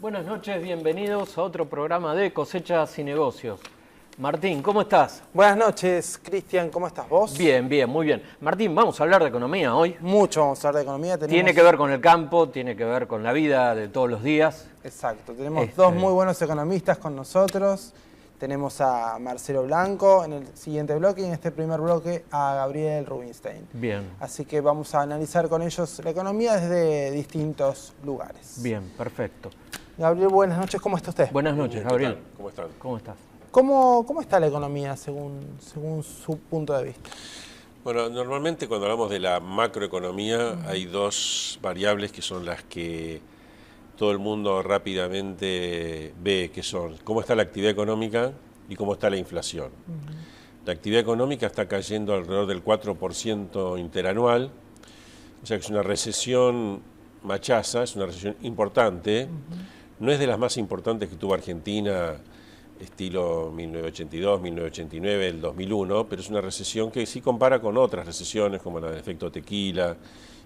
Buenas noches, bienvenidos a otro programa de Cosechas y Negocios. Martín, ¿cómo estás? Buenas noches, Cristian, ¿cómo estás vos? Bien, bien, muy bien. Martín, vamos a hablar de economía hoy. Mucho vamos a hablar de economía. Tiene que ver con el campo, tiene que ver con la vida de todos los días. Exacto, tenemos dos muy buenos economistas con nosotros. Tenemos a Marcelo Blanco en el siguiente bloque y en este primer bloque a Gabriel Rubinstein. Bien. Así que vamos a analizar con ellos la economía desde distintos lugares. Bien, perfecto. Gabriel, buenas noches, ¿cómo está usted? Buenas noches, Gabriel. ¿Cómo están? ¿Cómo estás? ¿Cómo está la economía según su punto de vista? Bueno, normalmente cuando hablamos de la macroeconomía hay dos variables que son las que todo el mundo rápidamente ve, que son cómo está la actividad económica y cómo está la inflación. La actividad económica está cayendo alrededor del 4% interanual, o sea que es una recesión machaza, es una recesión importante. No es de las más importantes que tuvo Argentina, estilo 1982, 1989, el 2001, pero es una recesión que sí compara con otras recesiones, como la del efecto tequila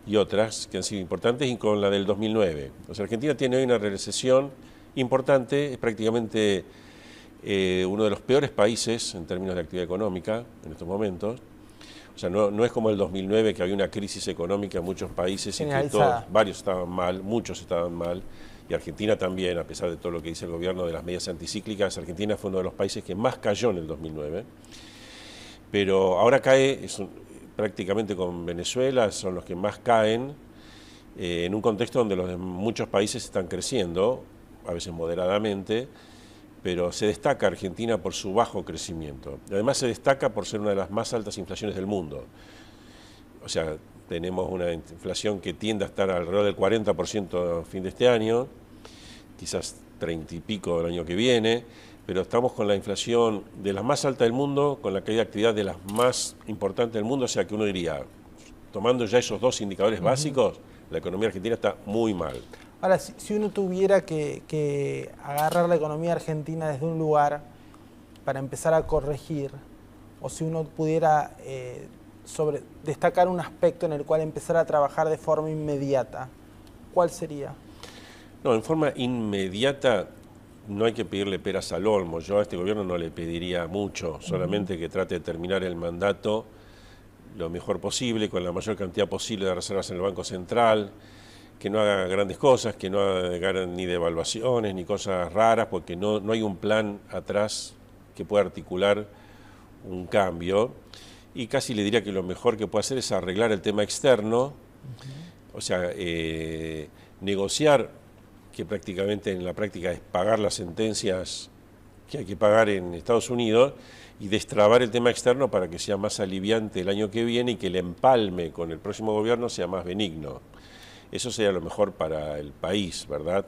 y otras que han sido importantes, y con la del 2009. O sea, Argentina tiene hoy una recesión importante, es prácticamente uno de los peores países en términos de actividad económica en estos momentos. O sea, no es como el 2009, que había una crisis económica en muchos países y que varios estaban mal, muchos estaban mal. Y Argentina también, a pesar de todo lo que dice el gobierno de las medidas anticíclicas, Argentina fue uno de los países que más cayó en el 2009. Pero ahora cae, prácticamente con Venezuela, son los que más caen, en un contexto donde muchos países están creciendo, a veces moderadamente, pero se destaca Argentina por su bajo crecimiento. Además se destaca por ser una de las más altas inflaciones del mundo. O sea, tenemos una inflación que tiende a estar alrededor del 40% a fin de este año, quizás 30 y pico del año que viene, pero estamos con la inflación de las más altas del mundo, con la caída de actividad de las más importantes del mundo, o sea que uno diría, tomando ya esos dos indicadores básicos, la economía argentina está muy mal. Ahora, si uno tuviera que agarrar la economía argentina desde un lugar para empezar a corregir, o si uno pudiera destacar un aspecto en el cual empezar a trabajar de forma inmediata, ¿cuál sería? No, en forma inmediata no hay que pedirle peras al olmo. Yo a este gobierno no le pediría mucho, solamente que trate de terminar el mandato lo mejor posible, con la mayor cantidad posible de reservas en el Banco Central, que no haga grandes cosas, que no haga ni devaluaciones ni cosas raras, porque no hay un plan atrás que pueda articular un cambio. Y casi le diría que lo mejor que puede hacer es arreglar el tema externo, o sea, negociar, que prácticamente en la práctica es pagar las sentencias que hay que pagar en Estados Unidos, y destrabar el tema externo para que sea más aliviante el año que viene y que el empalme con el próximo gobierno sea más benigno. Eso sería lo mejor para el país, ¿verdad?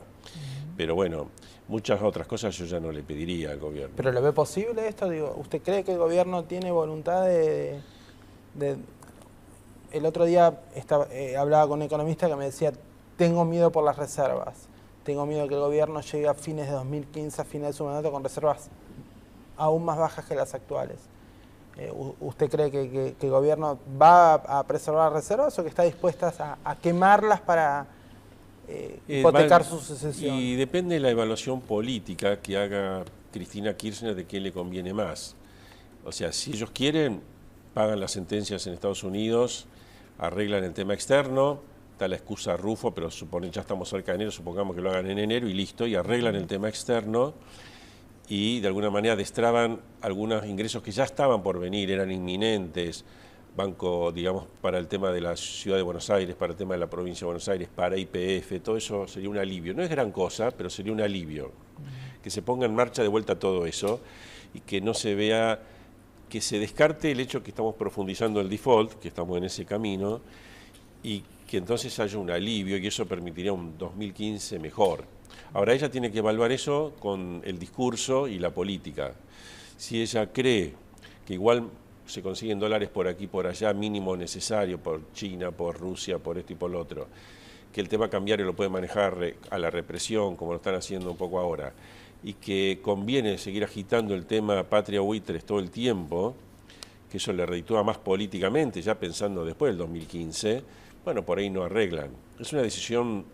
Pero bueno, muchas otras cosas yo ya no le pediría al gobierno. ¿Pero lo ve posible esto? Digo, ¿usted cree que el gobierno tiene voluntad de El otro día hablaba con un economista que me decía, tengo miedo por las reservas. Tengo miedo que el gobierno llegue a fines de 2015, a fines de su mandato, con reservas aún más bajas que las actuales. ¿Usted cree que el gobierno va a preservar las reservas o que está dispuesta a quemarlas para hipotecar su sucesión? Y depende de la evaluación política que haga Cristina Kirchner de qué le conviene más. O sea, si ellos quieren, pagan las sentencias en Estados Unidos, arreglan el tema externo, está la excusa Rufo, pero ya estamos cerca de enero, supongamos que lo hagan en enero y listo, y arreglan el tema externo y de alguna manera destraban algunos ingresos que ya estaban por venir, eran inminentes, banco, digamos, para el tema de la Ciudad de Buenos Aires, para el tema de la provincia de Buenos Aires, para YPF, todo eso sería un alivio. No es gran cosa, pero sería un alivio. Que se ponga en marcha de vuelta todo eso y que no se vea, que se descarte el hecho que estamos profundizando el default, que estamos en ese camino, y que entonces haya un alivio y eso permitiría un 2015 mejor. Ahora ella tiene que evaluar eso con el discurso y la política. Si ella cree que igual se consiguen dólares por aquí, por allá, mínimo necesario, por China, por Rusia, por esto y por lo otro, que el tema cambiario lo puede manejar a la represión, como lo están haciendo un poco ahora, y que conviene seguir agitando el tema patria buitres todo el tiempo, que eso le reditúa más políticamente, ya pensando después del 2015, bueno, por ahí no arreglan. Es una decisión,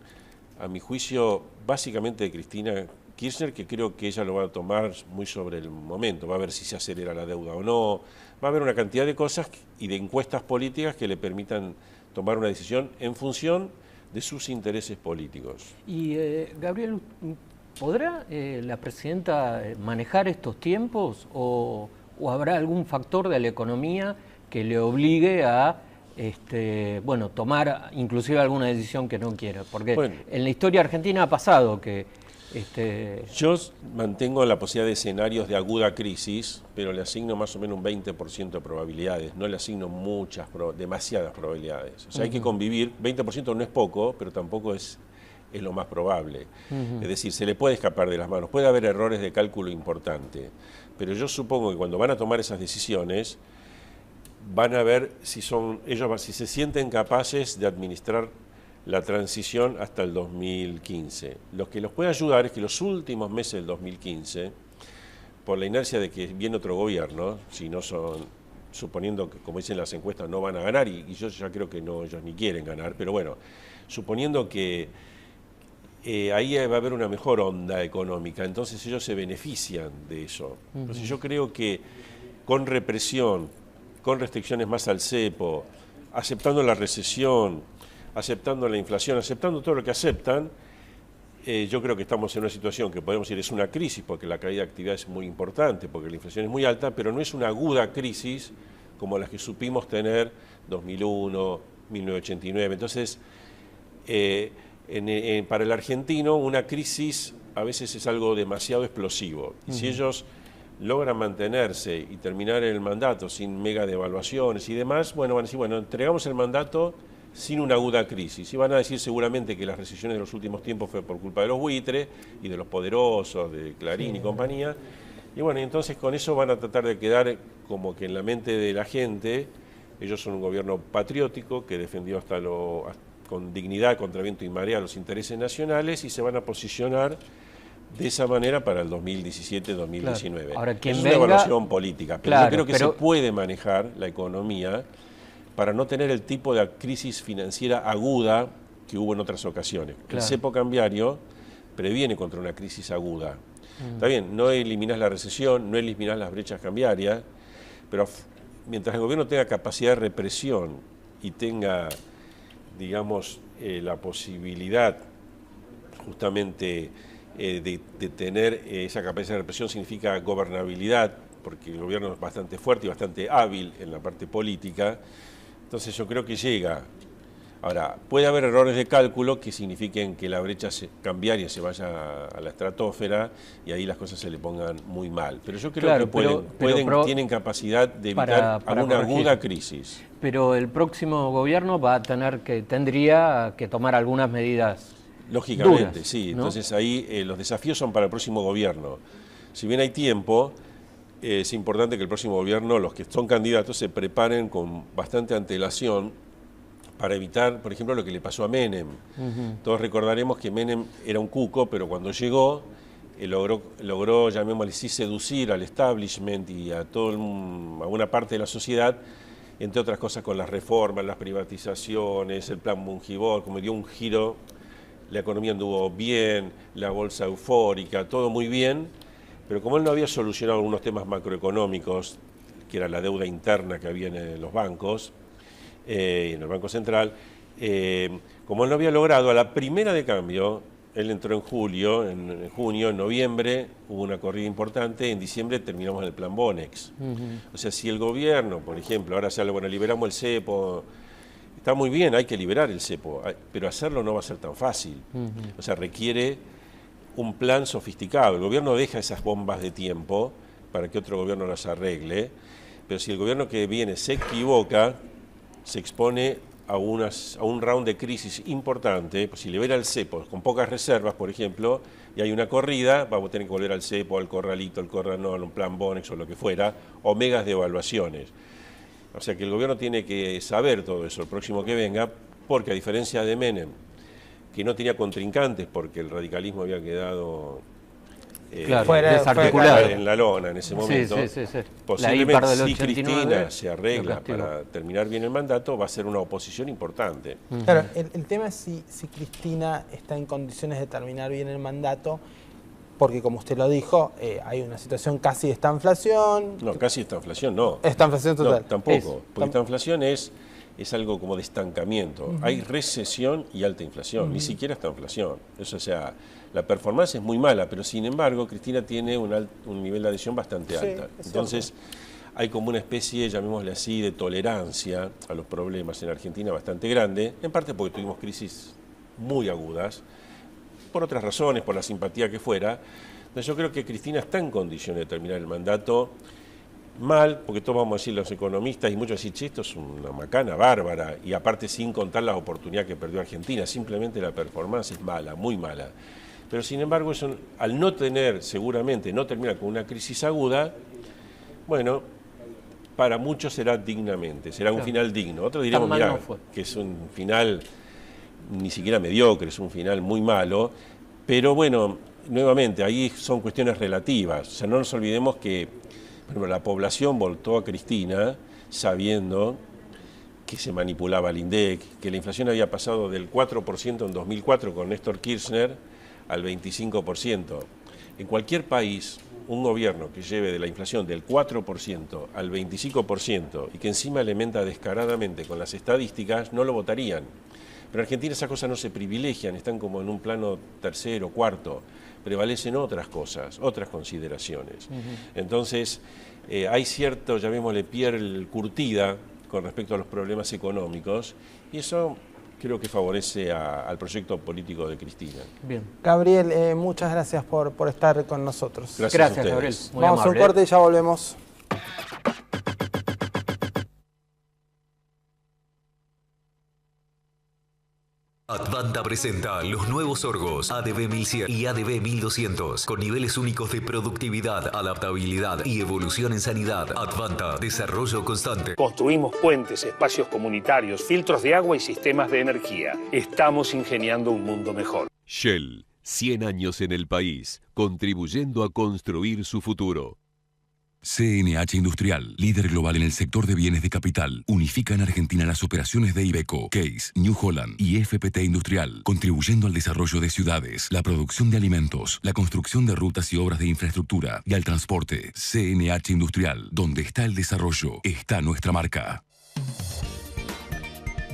a mi juicio, básicamente de Cristina Kirchner, que creo que ella lo va a tomar muy sobre el momento, va a ver si se acelera la deuda o no, va a haber una cantidad de cosas y de encuestas políticas que le permitan tomar una decisión en función de sus intereses políticos. Y Gabriel, ¿podrá la presidenta manejar estos tiempos o habrá algún factor de la economía que le obligue a bueno, tomar inclusive alguna decisión que no quiera? Porque bueno, en la historia argentina ha pasado que yo mantengo la posibilidad de escenarios de aguda crisis, pero le asigno más o menos un 20% de probabilidades, no le asigno demasiadas probabilidades. O sea, hay que convivir, 20% no es poco, pero tampoco es lo más probable. Es decir, se le puede escapar de las manos, puede haber errores de cálculo importante, pero yo supongo que cuando van a tomar esas decisiones, van a ver si se sienten capaces de administrar la transición hasta el 2015. Lo que los puede ayudar es que los últimos meses del 2015, por la inercia de que viene otro gobierno, si no son, suponiendo que, como dicen las encuestas, no van a ganar, y yo ya creo que no, ellos ni quieren ganar, pero bueno, suponiendo que ahí va a haber una mejor onda económica, entonces ellos se benefician de eso. Entonces yo creo que con represión, con restricciones más al cepo, aceptando la recesión, aceptando la inflación, aceptando todo lo que aceptan, yo creo que estamos en una situación que podemos decir es una crisis, porque la caída de actividad es muy importante, porque la inflación es muy alta, pero no es una aguda crisis como las que supimos tener 2001, 1989. Entonces, para el argentino, una crisis a veces es algo demasiado explosivo. Y si ellos logran mantenerse y terminar el mandato sin mega devaluaciones y demás, bueno, van a decir, bueno, entregamos el mandato sin una aguda crisis. Y van a decir seguramente que las recesiones de los últimos tiempos fue por culpa de los buitres y de los poderosos, de Clarín y compañía. Y bueno, y entonces con eso van a tratar de quedar como que en la mente de la gente, ellos son un gobierno patriótico que defendió con dignidad, contra viento y marea, los intereses nacionales y se van a posicionar de esa manera para el 2017-2019. Claro. Ahora, es una evaluación política, pero yo creo que se puede manejar la economía para no tener el tipo de crisis financiera aguda que hubo en otras ocasiones. Claro. El cepo cambiario previene contra una crisis aguda. Está bien, no eliminas la recesión, no eliminas las brechas cambiarias, pero mientras el gobierno tenga capacidad de represión y tenga, digamos, la posibilidad justamente de tener esa capacidad de represión, significa gobernabilidad, porque el gobierno es bastante fuerte y bastante hábil en la parte política. Entonces yo creo que llega. Ahora, puede haber errores de cálculo que signifiquen que la brecha cambiaria se vaya a la estratosfera y ahí las cosas se le pongan muy mal. Pero yo creo que tienen capacidad de evitar alguna aguda crisis. Pero el próximo gobierno tendría que tomar algunas medidas. Lógicamente, duras, sí. ¿no? Entonces ahí los desafíos son para el próximo gobierno. Si bien hay tiempo, es importante que el próximo gobierno, los que son candidatos, se preparen con bastante antelación para evitar, por ejemplo, lo que le pasó a Menem. Todos recordaremos que Menem era un cuco, pero cuando llegó logró, llamémosle así, seducir al establishment y a una parte de la sociedad, entre otras cosas con las reformas, las privatizaciones, el plan Mungibor, como dio un giro, la economía anduvo bien, la bolsa eufórica, todo muy bien, pero como él no había solucionado algunos temas macroeconómicos, que era la deuda interna que había en los bancos, en el Banco Central, como él no había logrado, a la primera de cambio, él entró en julio, en junio, en noviembre hubo una corrida importante, en diciembre terminamos el plan Bonex. O sea, si el gobierno, por ejemplo, ahora sale, bueno, liberamos el cepo, está muy bien, hay que liberar el cepo, pero hacerlo no va a ser tan fácil. O sea, requiere un plan sofisticado. El gobierno deja esas bombas de tiempo para que otro gobierno las arregle, pero si el gobierno que viene se equivoca, se expone a un round de crisis importante. Pues si libera el cepo con pocas reservas, por ejemplo, y hay una corrida, vamos a tener que volver al cepo, al corralito, al corralón, un plan Bonex o lo que fuera, o megas de evaluaciones. O sea que el gobierno tiene que saber todo eso el próximo que venga, porque a diferencia de Menem, que no tenía contrincantes porque el radicalismo había quedado desarticulado en la lona en ese momento, posiblemente si Cristina se arregla para terminar bien el mandato, va a ser una oposición importante. Claro, el tema es si Cristina está en condiciones de terminar bien el mandato, porque como usted lo dijo, hay una situación casi de estanflación. No, casi estanflación no. Estanflación total. No, tampoco, porque estanflación es algo como de estancamiento. Hay recesión y alta inflación, ni siquiera estanflación. Eso, o sea, la performance es muy mala, pero sin embargo Cristina tiene un nivel de adhesión bastante alta. Entonces hay como una especie, llamémosle así, de tolerancia a los problemas en Argentina bastante grande, en parte porque tuvimos crisis muy agudas, por otras razones, por la simpatía que fuera. Entonces yo creo que Cristina está en condiciones de terminar el mandato mal, porque todos vamos a decir los economistas y muchos decir, che, esto es una macana bárbara, y aparte sin contar la oportunidad que perdió Argentina, simplemente la performance es mala, muy mala. Pero sin embargo, eso, al no tener, seguramente, no terminar con una crisis aguda, bueno, para muchos será dignamente, será un final digno. Otros diremos, mirá, que es un final ni siquiera mediocre, es un final muy malo, pero bueno, nuevamente, ahí son cuestiones relativas. O sea, no nos olvidemos que, por ejemplo, la población votó a Cristina sabiendo que se manipulaba el INDEC, que la inflación había pasado del 4% en 2004 con Néstor Kirchner al 25%. En cualquier país, un gobierno que lleve de la inflación del 4% al 25% y que encima alimenta descaradamente con las estadísticas, no lo votarían. Pero en Argentina esas cosas no se privilegian, están como en un plano tercero, cuarto, prevalecen otras cosas, otras consideraciones. Entonces, hay cierto, llamémosle piel curtida con respecto a los problemas económicos, y eso creo que favorece al proyecto político de Cristina. Bien. Gabriel, muchas gracias por estar con nosotros. Gracias a Gabriel. Muy Vamos amable. A un corte y ya volvemos. Advanta presenta los nuevos Orgos ADB 1100 y ADB 1200 con niveles únicos de productividad, adaptabilidad y evolución en sanidad. Advanta, desarrollo constante. Construimos puentes, espacios comunitarios, filtros de agua y sistemas de energía. Estamos ingeniando un mundo mejor. Shell, 100 años en el país, contribuyendo a construir su futuro. CNH Industrial, líder global en el sector de bienes de capital, unifica en Argentina las operaciones de Iveco, Case, New Holland y FPT Industrial, contribuyendo al desarrollo de ciudades, la producción de alimentos, la construcción de rutas y obras de infraestructura y al transporte. CNH Industrial, donde está el desarrollo, está nuestra marca.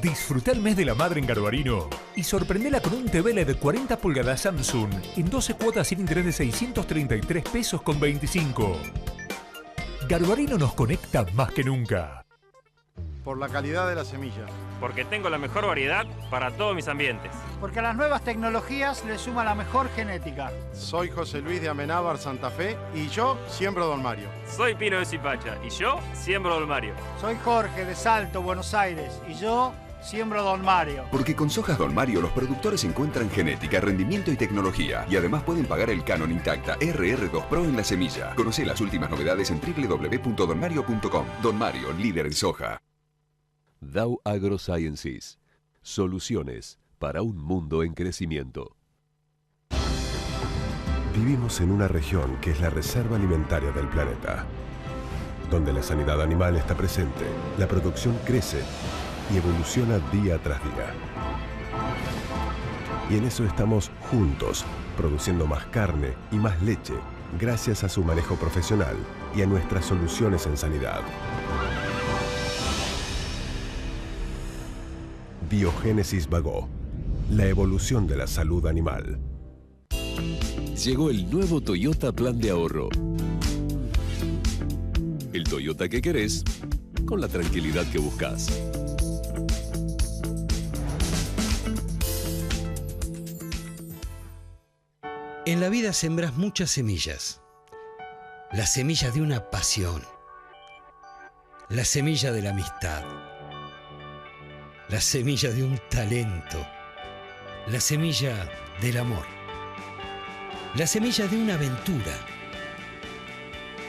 Disfruta el mes de la madre en Garbarino y sorprendela con un TV LED de 40 pulgadas Samsung en 12 cuotas sin interés de 633 pesos con 25. Garbarino nos conecta más que nunca. Por la calidad de la semilla. Porque tengo la mejor variedad para todos mis ambientes. Porque a las nuevas tecnologías le suma la mejor genética. Soy José Luis de Amenábar, Santa Fe, y yo siembro Don Mario. Soy Pino de Zipacha, y yo siembro Don Mario. Soy Jorge de Salto, Buenos Aires, y yo siembro Don Mario. Porque con sojas Don Mario los productores encuentran genética, rendimiento y tecnología. Y además pueden pagar el Canon Intacta RR2 Pro en la semilla. Conoce las últimas novedades en www.donmario.com. Don Mario, líder en soja. Dow AgroSciences. Soluciones para un mundo en crecimiento. Vivimos en una región que es la reserva alimentaria del planeta, donde la sanidad animal está presente, la producción crece y evoluciona día tras día. Y en eso estamos juntos, produciendo más carne y más leche, gracias a su manejo profesional y a nuestras soluciones en sanidad. Biogénesis Bagó, la evolución de la salud animal. Llegó el nuevo Toyota Plan de Ahorro. El Toyota que querés, con la tranquilidad que buscas. En la vida sembras muchas semillas. La semilla de una pasión. La semilla de la amistad. La semilla de un talento. La semilla del amor. La semilla de una aventura.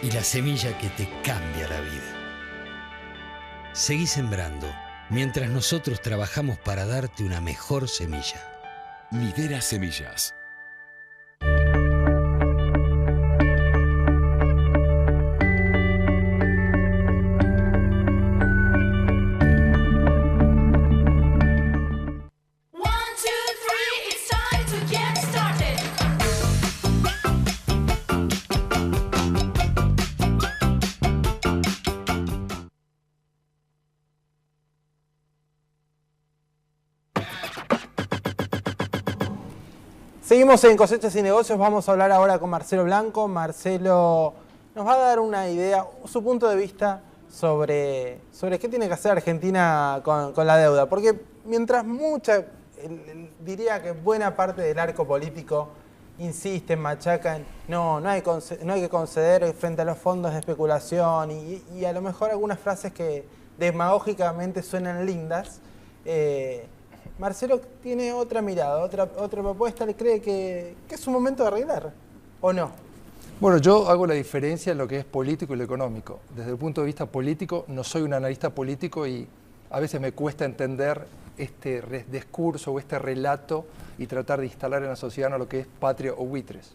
Y la semilla que te cambia la vida. Seguí sembrando mientras nosotros trabajamos para darte una mejor semilla. Midera Semillas. Seguimos en Cosechas y Negocios, vamos a hablar ahora con Marcelo Blanco. Marcelo nos va a dar una idea, su punto de vista sobre qué tiene que hacer Argentina con la deuda. Porque mientras diría que buena parte del arco político insiste, machaca en no hay que conceder frente a los fondos de especulación y a lo mejor algunas frases que demagógicamente suenan lindas, Marcelo tiene otra mirada, otra propuesta. ¿Le cree que es un momento de arreglar o no? Bueno, yo hago la diferencia en lo que es político y lo económico. Desde el punto de vista político, no soy un analista político y a veces me cuesta entender este discurso o este relato y tratar de instalar en la sociedad lo que es patria o buitres.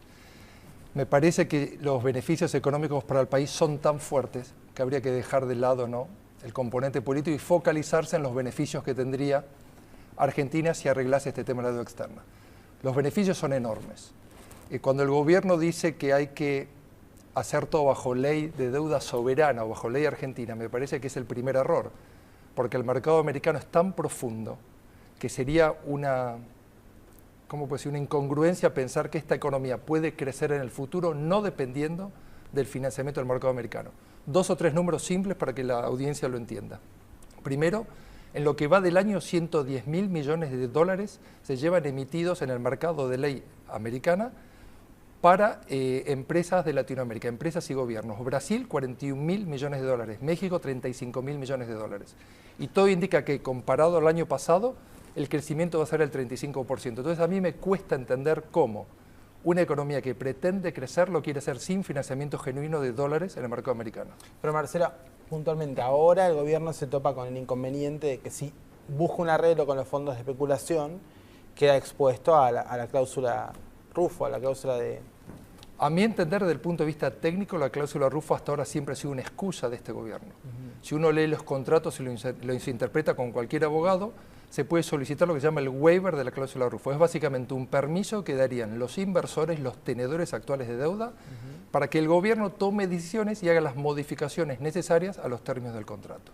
Me parece que los beneficios económicos para el país son tan fuertes que habría que dejar de lado, ¿no?, el componente político y focalizarse en los beneficios que tendría Argentina si arreglase este tema de la deuda externa. Los beneficios son enormes. Cuando el gobierno dice que hay que hacer todo bajo ley de deuda soberana o bajo ley argentina, me parece que es el primer error, porque el mercado americano es tan profundo que sería una incongruencia pensar que esta economía puede crecer en el futuro no dependiendo del financiamiento del mercado americano. 2 o 3 números simples para que la audiencia lo entienda. Primero, en lo que va del año, 110.000 millones de dólares se llevan emitidos en el mercado de ley americana para empresas de Latinoamérica, empresas y gobiernos. Brasil, 41.000 millones de dólares. México, 35.000 millones de dólares. Y todo indica que comparado al año pasado, el crecimiento va a ser el 35%. Entonces a mí me cuesta entender cómo una economía que pretende crecer lo quiere hacer sin financiamiento genuino de dólares en el mercado americano. Pero Marcelo, puntualmente, ahora el gobierno se topa con el inconveniente de que si busca un arreglo con los fondos de especulación, queda expuesto a la cláusula Rufo, a la cláusula de... A mi entender, desde el punto de vista técnico, la cláusula Rufo hasta ahora siempre ha sido una excusa de este gobierno. Si uno lee los contratos y lo interpreta con cualquier abogado, se puede solicitar lo que se llama el waiver de la cláusula Rufo. Es básicamente un permiso que darían los inversores, los tenedores actuales de deuda, para que el gobierno tome decisiones y haga las modificaciones necesarias a los términos del contrato.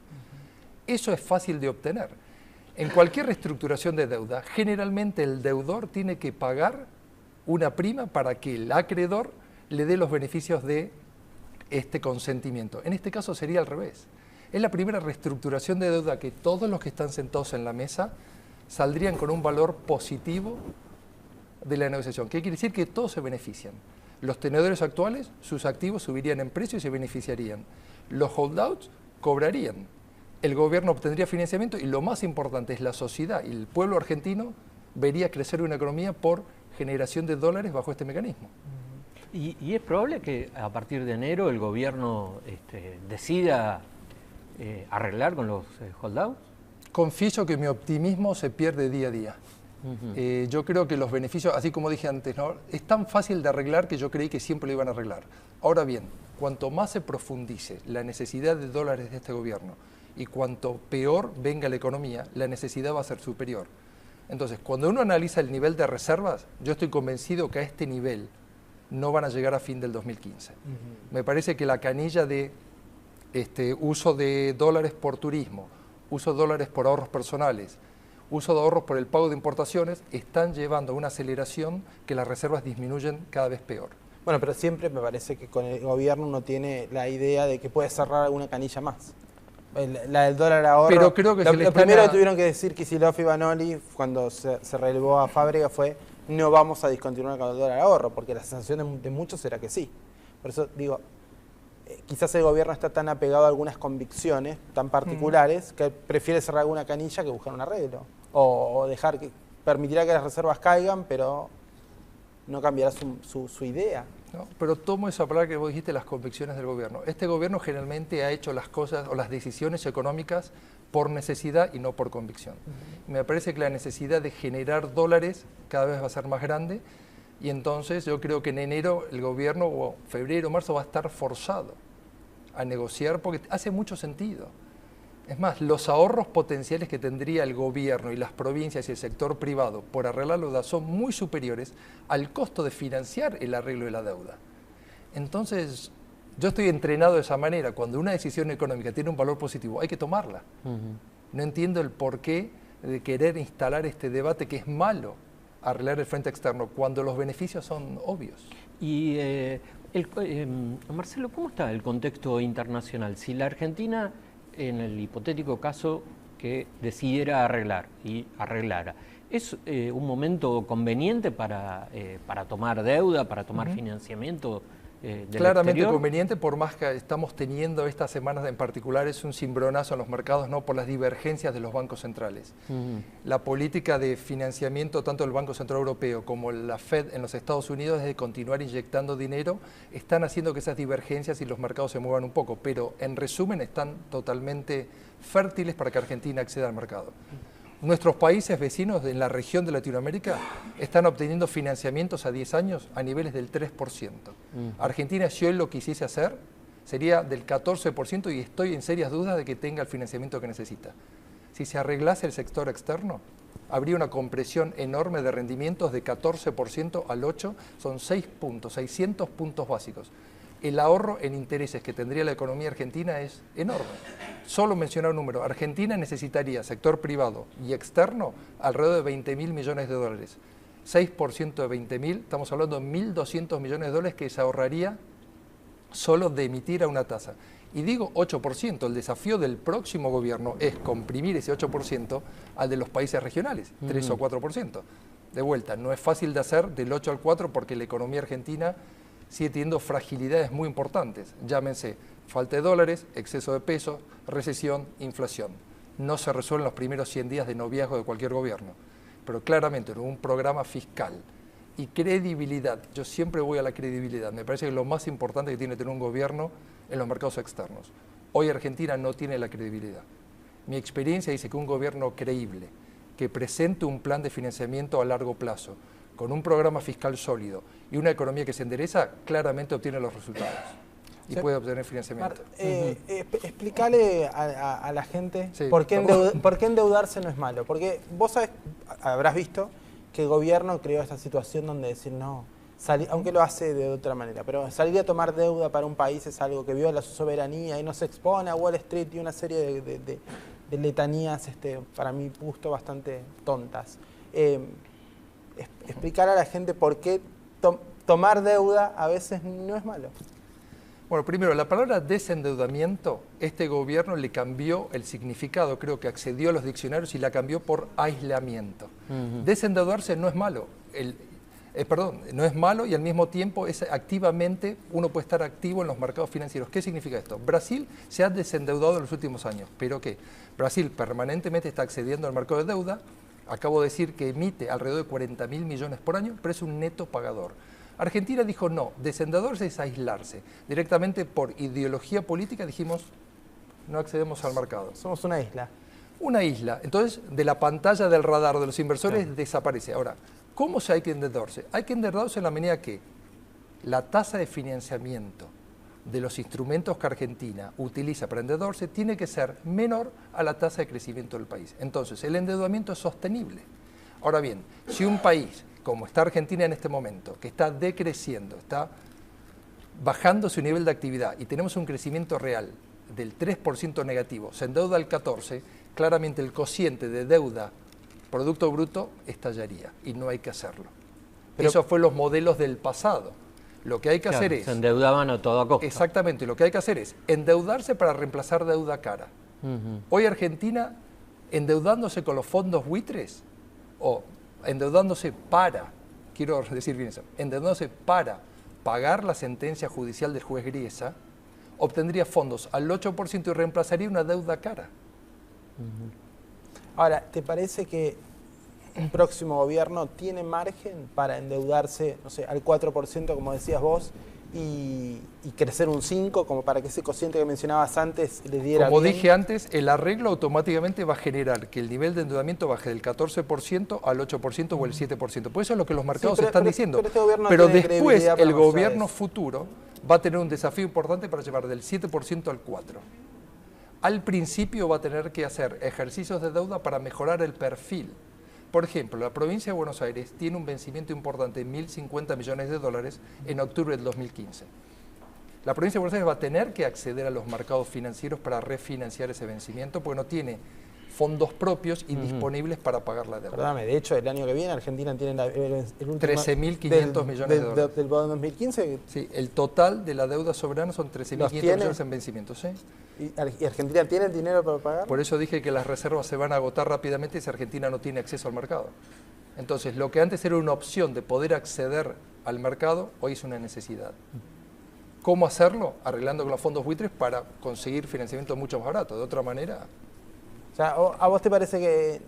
Eso es fácil de obtener. En cualquier reestructuración de deuda, generalmente el deudor tiene que pagar una prima para que el acreedor le dé los beneficios de este consentimiento. En este caso sería al revés. Es la primera reestructuración de deuda que todos los que están sentados en la mesa saldrían con un valor positivo de la negociación. ¿Qué quiere decir? Que todos se benefician. Los tenedores actuales, sus activos subirían en precio y se beneficiarían. Los holdouts cobrarían. El gobierno obtendría financiamiento y lo más importante es la sociedad y el pueblo argentino vería crecer una economía por generación de dólares bajo este mecanismo. ¿Y es probable que a partir de enero el gobierno decida arreglar con los holdouts? Confieso que mi optimismo se pierde día a día. Yo creo que los beneficios, así como dije antes, ¿no?, es tan fácil de arreglar que yo creí que siempre lo iban a arreglar. Ahora bien, cuanto más se profundice la necesidad de dólares de este gobierno y cuanto peor venga la economía, la necesidad va a ser superior. Entonces, cuando uno analiza el nivel de reservas, yo estoy convencido que a este nivel no van a llegar a fin del 2015. Me parece que la canilla de uso de dólares por turismo, uso de dólares por ahorros personales, uso de ahorros por el pago de importaciones, están llevando a una aceleración que las reservas disminuyen cada vez peor. Bueno, pero siempre me parece que con el gobierno uno tiene la idea de que puede cerrar alguna canilla más. La del dólar ahorro. Pero creo que lo primero que tuvieron que decir Kicillof y Vanoli cuando se relevó a Fábrega fue: no vamos a discontinuar con el dólar ahorro, porque la sensación de muchos era que sí. Por eso digo, quizás el gobierno está tan apegado a algunas convicciones tan particulares que prefiere cerrar alguna canilla que buscar un arreglo. O dejar que permitirá que las reservas caigan, pero no cambiará su idea. No, pero tomo esa palabra que vos dijiste, las convicciones del gobierno. Este gobierno generalmente ha hecho las cosas o las decisiones económicas por necesidad y no por convicción. Me parece que la necesidad de generar dólares cada vez va a ser más grande, y entonces yo creo que en enero el gobierno, o febrero o marzo, va a estar forzado a negociar porque hace mucho sentido. Es más, los ahorros potenciales que tendría el gobierno y las provincias y el sector privado por arreglar la deuda son muy superiores al costo de financiar el arreglo de la deuda. Entonces, yo estoy entrenado de esa manera. Cuando una decisión económica tiene un valor positivo, hay que tomarla. No entiendo el porqué de querer instalar este debate que es malo, arreglar el frente externo, cuando los beneficios son obvios. Y Marcelo, ¿cómo está el contexto internacional? Si la Argentina, en el hipotético caso que decidiera arreglar y arreglara, ¿es un momento conveniente para tomar deuda, para tomar financiamiento del Claramente exterior? Conveniente, por más que estamos teniendo estas semanas en particular, es un cimbronazo en los mercados, ¿no?, por las divergencias de los bancos centrales. La política de financiamiento, tanto del Banco Central Europeo como la Fed en los Estados Unidos, es de continuar inyectando dinero, están haciendo que esas divergencias y los mercados se muevan un poco, pero en resumen están totalmente fértiles para que Argentina acceda al mercado. Nuestros países vecinos en la región de Latinoamérica están obteniendo financiamientos a 10 años a niveles del 3%. Argentina, si hoy lo quisiese hacer, sería del 14%, y estoy en serias dudas de que tenga el financiamiento que necesita. Si se arreglase el sector externo, habría una compresión enorme de rendimientos de 14% al 8%, son 6 puntos, 600 puntos básicos. El ahorro en intereses que tendría la economía argentina es enorme. Solo mencionar un número, Argentina necesitaría, sector privado y externo, alrededor de 20.000 millones de dólares. 6% de 20.000, estamos hablando de 1.200 millones de dólares que se ahorraría solo de emitir a una tasa. Y digo 8%, el desafío del próximo gobierno es comprimir ese 8% al de los países regionales, 3 o 4%. De vuelta, no es fácil de hacer del 8 al 4 porque la economía argentina sigue teniendo fragilidades muy importantes. Llámense falta de dólares, exceso de pesos, recesión, inflación. No se resuelven los primeros 100 días de noviazgo de cualquier gobierno, pero claramente en un programa fiscal y credibilidad. Yo siempre voy a la credibilidad. Me parece que lo más importante que tiene que tener un gobierno en los mercados externos. Hoy Argentina no tiene la credibilidad. Mi experiencia dice que un gobierno creíble, que presente un plan de financiamiento a largo plazo, con un programa fiscal sólido y una economía que se endereza, claramente obtiene los resultados y puede obtener financiamiento. Explícale a la gente por qué endeudarse no es malo. Porque vos habrás visto que el gobierno creó esta situación donde decir no, aunque lo hace de otra manera, pero salir a tomar deuda para un país es algo que viola su soberanía y no se expone a Wall Street y una serie de letanías, para mi gusto, bastante tontas. Explicar a la gente por qué tomar deuda a veces no es malo. Bueno, primero, la palabra desendeudamiento, este gobierno le cambió el significado, creo que accedió a los diccionarios y la cambió por aislamiento. Desendeudarse no es malo, no es malo, y al mismo tiempo es activamente, uno puede estar activo en los mercados financieros. ¿Qué significa esto? Brasil se ha desendeudado en los últimos años, pero ¿qué? Brasil permanentemente está accediendo al mercado de deuda. Acabo de decir que emite alrededor de 40.000 millones por año, pero es un neto pagador. Argentina dijo no, desendeudarse es aislarse. Directamente por ideología política dijimos no accedemos al mercado. Somos una isla. Una isla. Entonces, de la pantalla del radar de los inversores desaparece. Ahora, ¿cómo hay que endeudarse? Hay que endeudarse en la medida que la tasa de financiamiento de los instrumentos que Argentina utiliza para endeudarse tiene que ser menor a la tasa de crecimiento del país. Entonces, el endeudamiento es sostenible. Ahora bien, si un país, como está Argentina en este momento, que está decreciendo, está bajando su nivel de actividad y tenemos un crecimiento real del 3% negativo, se endeuda al 14%, claramente el cociente de deuda Producto Bruto estallaría y no hay que hacerlo. Pero, esos fueron los modelos del pasado. Lo que hay que hacer es... Se endeudaban a toda costa. Exactamente, lo que hay que hacer es endeudarse para reemplazar deuda cara. Hoy Argentina, endeudándose con los fondos buitres, o endeudándose para, quiero decir bien eso, endeudándose para pagar la sentencia judicial del juez Griesa, obtendría fondos al 8% y reemplazaría una deuda cara. Ahora, ¿te parece que un próximo gobierno tiene margen para endeudarse, no sé, al 4%, como decías vos, y crecer un 5%, como para que ese cociente que mencionabas antes les diera Como bien? dije antes, el arreglo automáticamente va a generar que el nivel de endeudamiento baje del 14% al 8% o el 7%. Pues eso es lo que los mercados están diciendo. Pero después el gobierno futuro va a tener un desafío importante para llevar del 7% al 4%. Al principio va a tener que hacer ejercicios de deuda para mejorar el perfil. Por ejemplo, la provincia de Buenos Aires tiene un vencimiento importante de 1.050 millones de dólares en octubre del 2015. La provincia de Buenos Aires va a tener que acceder a los mercados financieros para refinanciar ese vencimiento porque no tiene fondos propios y disponibles para pagar la deuda. Perdóname, de hecho, el año que viene Argentina tiene el último... 13.500 millones de dólares. ¿Del 2015? Sí, el total de la deuda soberana son 13.500 millones en vencimiento, ¿sí? ¿Y Argentina tiene el dinero para pagar? Por eso dije que las reservas se van a agotar rápidamente si Argentina no tiene acceso al mercado. Entonces, lo que antes era una opción de poder acceder al mercado, hoy es una necesidad. ¿Cómo hacerlo? Arreglando con los fondos buitres para conseguir financiamiento mucho más barato. De otra manera... O sea, ¿a vos te parece que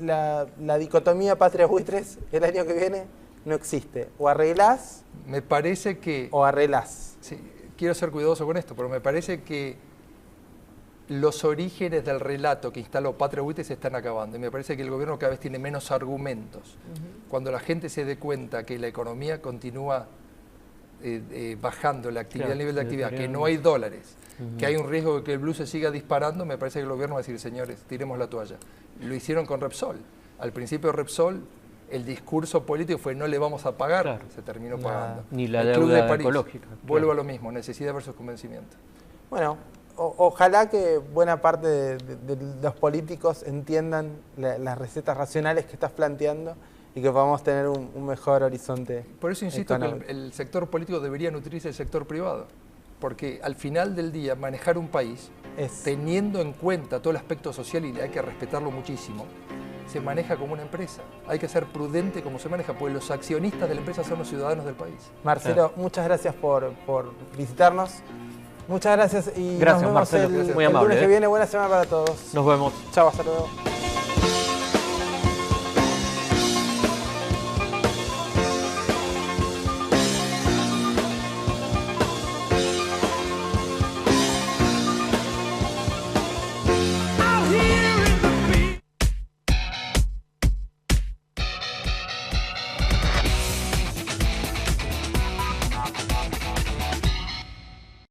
la dicotomía patria-buitres el año que viene no existe? ¿O arreglás? Me parece que... ¿O arreglás? Sí, quiero ser cuidadoso con esto, pero me parece que los orígenes del relato que instaló patria-buitres se están acabando. Y me parece que el gobierno cada vez tiene menos argumentos. Cuando la gente se dé cuenta que la economía continúa bajando la actividad, el nivel de actividad, que no hay dólares, que hay un riesgo de que el blue se siga disparando, me parece que el gobierno va a decir, señores, tiremos la toalla. Lo hicieron con Repsol. Al principio de Repsol, el discurso político fue no le vamos a pagar, se terminó pagando. Ni la el Club deuda de París, ecológica. Vuelvo a lo mismo, necesidad versus convencimiento. Bueno, ojalá que buena parte de los políticos entiendan las recetas racionales que estás planteando y que podamos tener un mejor horizonte. Por eso insisto económico. que el sector político debería nutrirse del sector privado, porque al final del día manejar un país, teniendo en cuenta todo el aspecto social, y hay que respetarlo muchísimo, se maneja como una empresa. Hay que ser prudente como se maneja, porque los accionistas de la empresa son los ciudadanos del país. Marcelo, muchas gracias por visitarnos. Muchas gracias y gracias, nos vemos Marcelo, el muy amable, lunes que viene. Buena semana para todos. Nos vemos. Chao, hasta luego.